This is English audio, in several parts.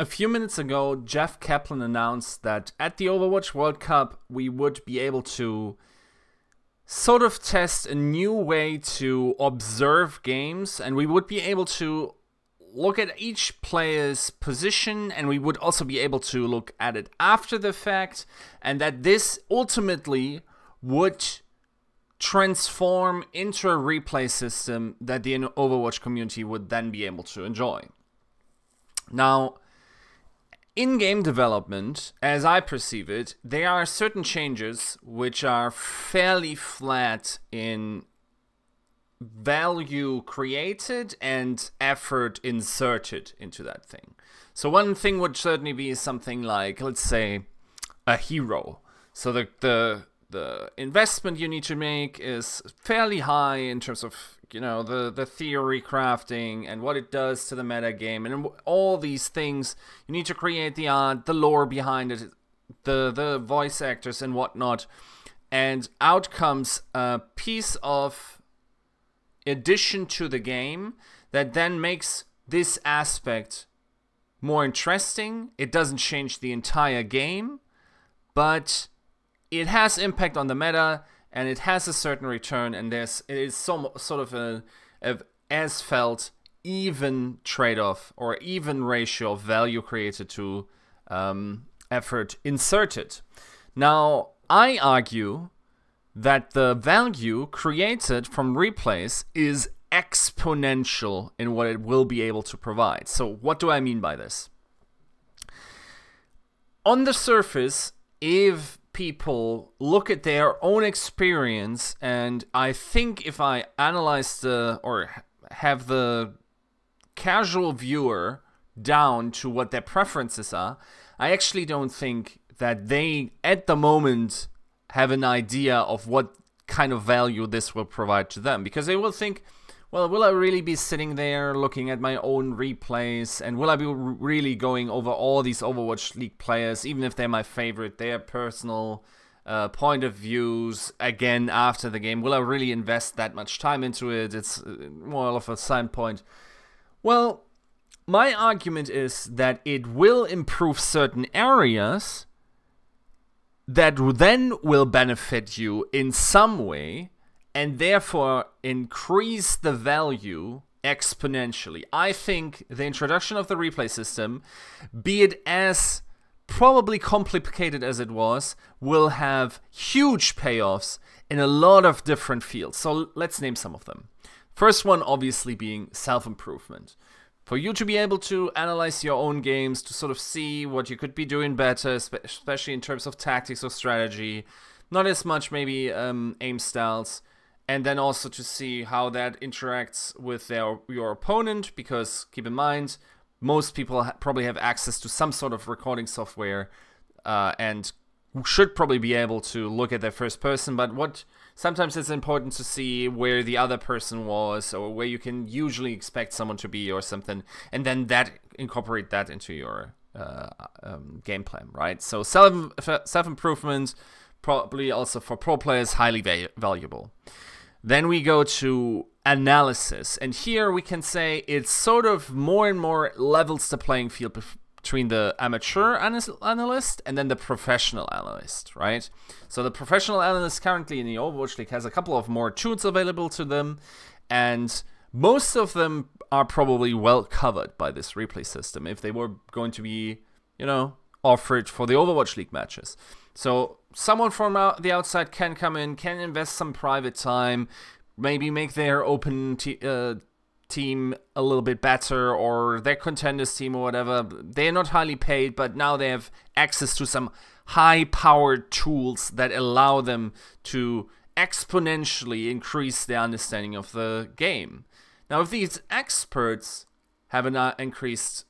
A few minutes ago, Jeff Kaplan announced that at the Overwatch World Cup, we would be able to sort of test a new way to observe games, and we would be able to look at each player's position, and we would also be able to look at it after the fact, and that this ultimately would transform into a replay system that the Overwatch community would then be able to enjoy. Now, in game development, as I perceive it, there are certain changes which are fairly flat in value created and effort inserted into that thing. So one thing would certainly be something like, let's say, a hero. So the investment you need to make is fairly high in terms of, you know, the theory crafting and what it does to the meta game and all these things. You need to create the art, the lore behind it, the voice actors and whatnot, and out comes a piece of addition to the game that then makes this aspect more interesting. It doesn't change the entire game, but it has impact on the meta, and it has a certain return, and it is some sort of a as felt even trade-off or even ratio of value created to effort inserted. Now, I argue that the value created from replays is exponential in what it will be able to provide. So what do I mean by this? On the surface, if people look at their own experience, and I think if I analyze or have the casual viewer down to what their preferences are, I actually don't think that they, at the moment, have an idea of what kind of value this will provide to them, because they will think, well, will I really be sitting there looking at my own replays, and will I be really going over all these Overwatch League players, even if they're my favorite, their personal point of views again after the game? Will I really invest that much time into it? It's more of a side point. Well, my argument is that it will improve certain areas that then will benefit you in some way, and therefore increase the value exponentially. I think the introduction of the replay system, be it as probably complicated as it was, will have huge payoffs in a lot of different fields. So let's name some of them. First one obviously being self-improvement. For you to be able to analyze your own games, to sort of see what you could be doing better, especially in terms of tactics or strategy, not as much maybe aim styles, and then also to see how that interacts with your opponent, because keep in mind, most people probably have access to some sort of recording software and should probably be able to look at their first person, but sometimes it's important to see where the other person was, or where you can usually expect someone to be or something, and then incorporate that into your game plan, right? So self-improvement, probably also for pro players, highly valuable. Then we go to analysis, and here we can say it's sort of more and more levels the playing field between the amateur analyst and then the professional analyst, right? So the professional analyst currently in the Overwatch League has a couple of more tools available to them, and most of them are probably well covered by this replay system if they were going to be, you know, offered for the Overwatch League matches. So someone from the outside can come in, can invest some private time, maybe make their open team a little bit better, or their contenders team or whatever. They're not highly paid, but now they have access to some high-powered tools that allow them to exponentially increase their understanding of the game. Now, if these experts have an increased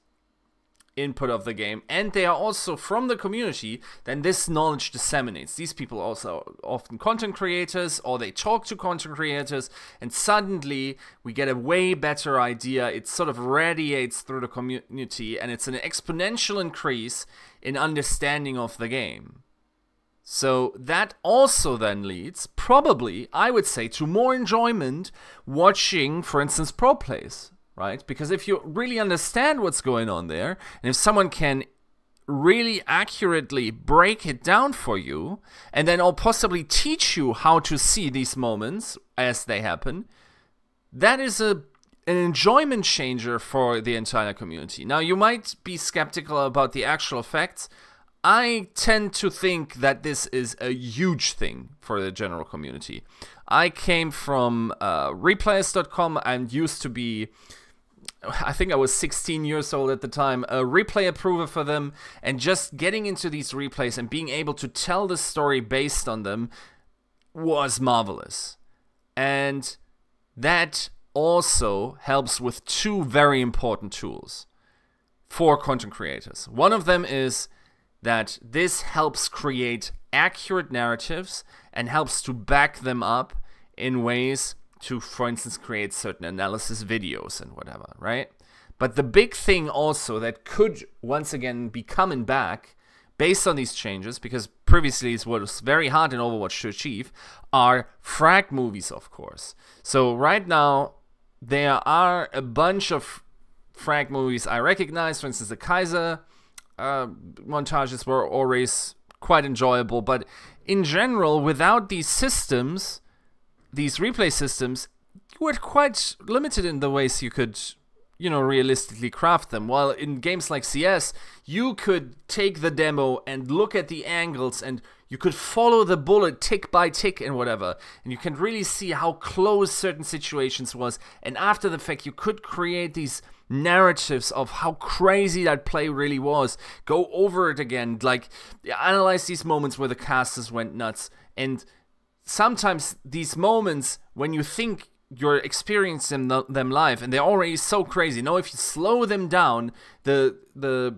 input of the game, and they are also from the community, then this knowledge disseminates. These people also often content creators, or they talk to content creators, and suddenly we get a way better idea. It sort of radiates through the community, and it's an exponential increase in understanding of the game. So that also then leads, probably, I would say, to more enjoyment watching, for instance, pro plays. right? Because if you really understand what's going on there, and if someone can really accurately break it down for you, and then I'll possibly teach you how to see these moments as they happen, that is an enjoyment changer for the entire community. Now, you might be skeptical about the actual effects. I tend to think that this is a huge thing for the general community. I came from replayers.com and used to be, I think I was 16 years old at the time, a replay approver for them, and just getting into these replays and being able to tell the story based on them was marvelous. And that also helps with two very important tools for content creators. One of them is that this helps create accurate narratives and helps to back them up in ways to, for instance, create certain analysis videos and whatever, right? But the big thing also that could once again be coming back based on these changes, because previously it was very hard in Overwatch to achieve, are frag movies, of course. So right now, there are a bunch of frag movies I recognize. For instance, the Kaiser montages were always quite enjoyable, but in general, without these systems, these replay systems, you were quite limited in the ways you could, you know, realistically craft them. While in games like CS, you could take the demo and look at the angles, and you could follow the bullet tick by tick and whatever, and you can really see how close certain situations was, and after the fact you could create these narratives of how crazy that play really was, go over it again, like analyze these moments where the casters went nuts. And sometimes these moments, when you think you're experiencing them live and they're already so crazy, now if you slow them down, the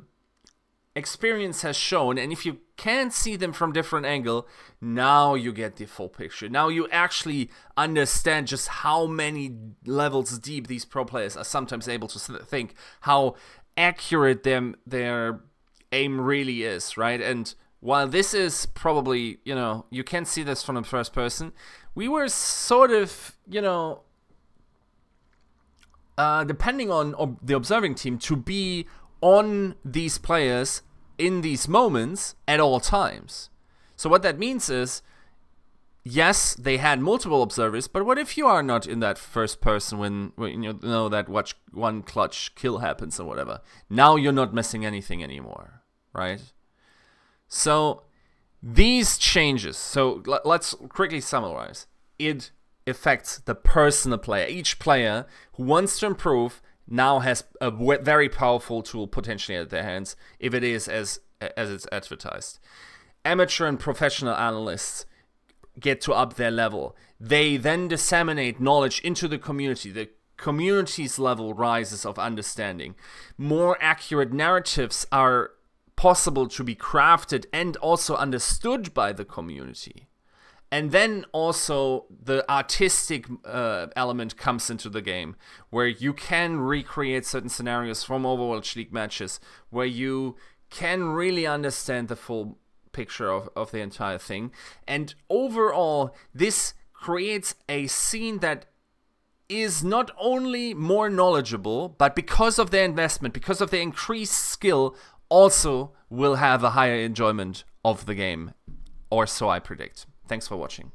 experience has shown, and if you can't see them from different angle, now you get the full picture. Now you actually understand just how many levels deep these pro players are sometimes able to think, how accurate their aim really is, right? And while this is probably, you know, you can see this from the first person, we were sort of, you know, depending on the observing team, to be on these players in these moments at all times. So what that means is, yes, they had multiple observers, but what if you are not in that first person when you know that one clutch kill happens or whatever? Now you're not missing anything anymore, right? So these changes, so let's quickly summarize. It affects the personal player. Each player who wants to improve now has a very powerful tool potentially at their hands, if it is as it's advertised. Amateur and professional analysts get to up their level. They then disseminate knowledge into the community. The community's level rises of understanding. More accurate narratives are possible to be crafted and also understood by the community. And then also the artistic element comes into the game, where you can recreate certain scenarios from Overwatch League matches, where you can really understand the full picture of the entire thing. And overall, this creates a scene that is not only more knowledgeable, but because of their investment, because of their increased skill, also will have a higher enjoyment of the game, or so I predict. Thanks for watching.